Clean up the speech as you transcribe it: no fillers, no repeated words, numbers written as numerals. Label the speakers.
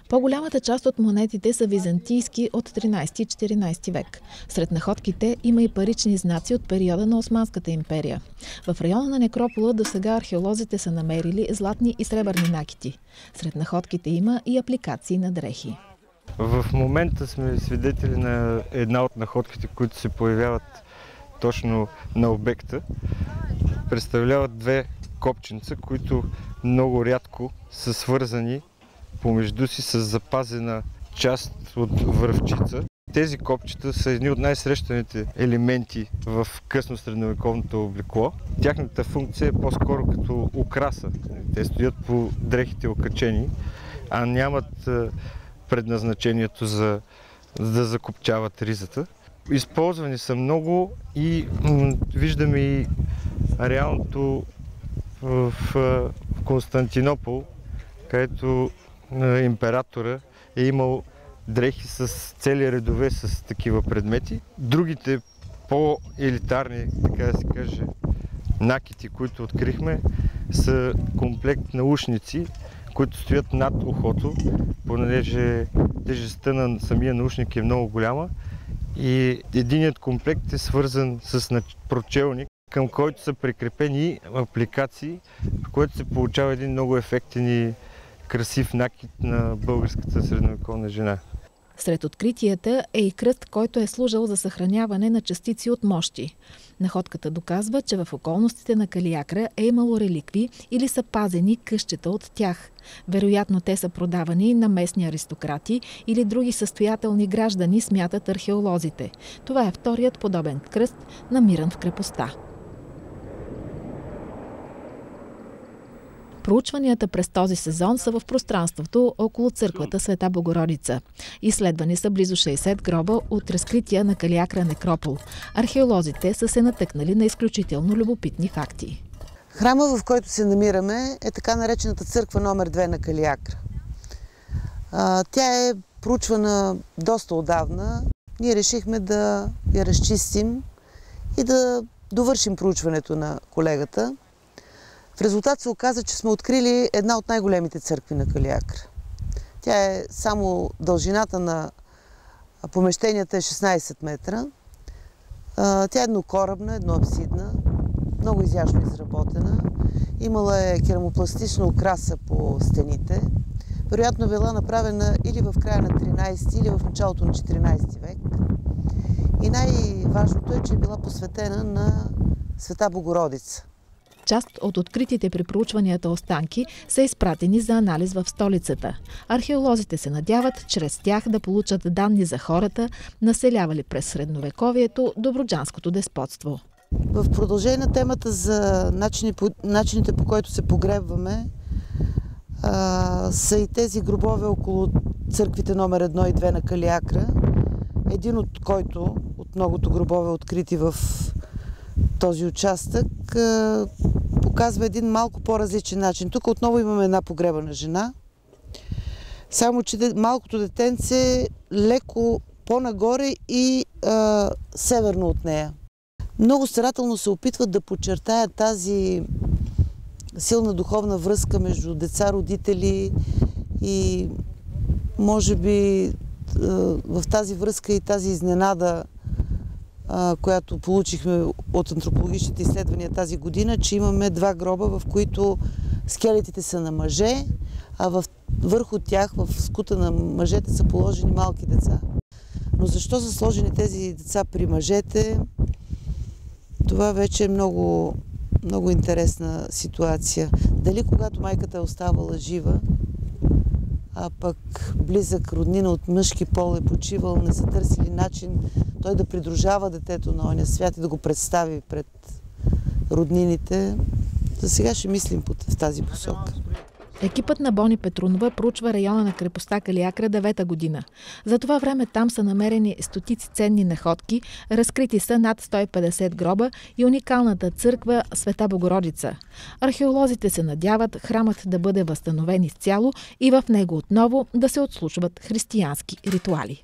Speaker 1: По-голямата част от монетите са византийски от 13 и 14 век. Сред находките има и парични знаци от периода на Османската империя. В района на некропола досега археолозите са намерили златни и сребърни накити. Сред находките има и апликации на дрехи.
Speaker 2: В момента сме свидетели на една от находките, които се появяват точно на обекта. Представляват две копченца, които много рядко са свързани помежду си с запазена част от връвчица. Тези копчета са едни от най-срещаните елементи в късно средновековното облекло. Тяхната функция е по-скоро като украса. Те стоят по дрехите окачени, а нямат предназначението за да закопчават ризата. Използвани са много и виждаме и реалното в Константинопол, където императора е имал дрехи с цели редове с такива предмети. Другите по-елитарни, така да се каже, накити, които открихме, са комплект наушници, които стоят над ухото, понеже тежестта на самия наушник е много голяма. И единият комплект е свързан с прочелник, към който са прикрепени апликации, в което се получава един много ефектен и красив накит на българската средновековна жена.
Speaker 1: Сред откритията е и кръст, който е служил за съхраняване на частици от мощи. Находката доказва, че в околностите на Калиакра е имало реликви или са пазени къщета от тях. Вероятно те са продавани на местни аристократи или други състоятелни граждани, смятат археолозите. Това е вторият подобен кръст, намиран в крепостта. Проучванията през този сезон са в пространството около църквата Света Богородица. Изследвани са близо 60 гроба от разкрития на Калиакра некропол. Археолозите са се натъкнали на изключително любопитни факти.
Speaker 3: Храма, в който се намираме, е така наречената църква номер 2 на Калиакра. Тя е проучвана доста отдавна. Ние решихме да я разчистим и да довършим проучването на колегата. В резултат се оказа, че сме открили една от най-големите църкви на Калиакра. Тя е само дължината на помещенията е 16 метра. Тя е еднокорабна, едноапсидна, много изящно изработена. Имала е керамопластична украса по стените. Вероятно е била направена или в края на 13 или в началото на 14 век. И най-важното е, че е била посветена на Света Богородица.
Speaker 1: Част от откритите при проучванията останки са изпратени за анализ в столицата. Археолозите се надяват чрез тях да получат данни за хората, населявали през средновековието Добруджанското деспотство.
Speaker 3: В продължение на темата за начините, по които се погребваме, са и тези гробове около църквите номер 1 и 2 на Калиакра, един от който, от многото гробове открити в този участък, показва един малко по-различен начин. Тук отново имаме една погребана жена, само че малкото детенце е леко по-нагоре и северно от нея. Много старателно се опитват да подчертаят тази силна духовна връзка между деца, родители и може би в тази връзка и тази изненада, която получихме от антропологичните изследвания тази година, че имаме два гроба, в които скелетите са на мъже, а върху тях, в скута на мъжете, са положени малки деца. Но защо са сложени тези деца при мъжете? Това вече е много, много интересна ситуация. Дали когато майката е оставала жива, а пък близък роднина от мъжки пол е почивал, не са търсили начин той да придружава детето на оня свят и да го представи пред роднините. За сега ще мислим в тази посока.
Speaker 1: Екипът на Бони Петрунова проучва района на крепостта Калиакра 9-та година. За това време там са намерени стотици ценни находки, разкрити са над 150 гроба и уникалната църква Света Богородица. Археолозите се надяват храмът да бъде възстановен изцяло и в него отново да се отслужват християнски ритуали.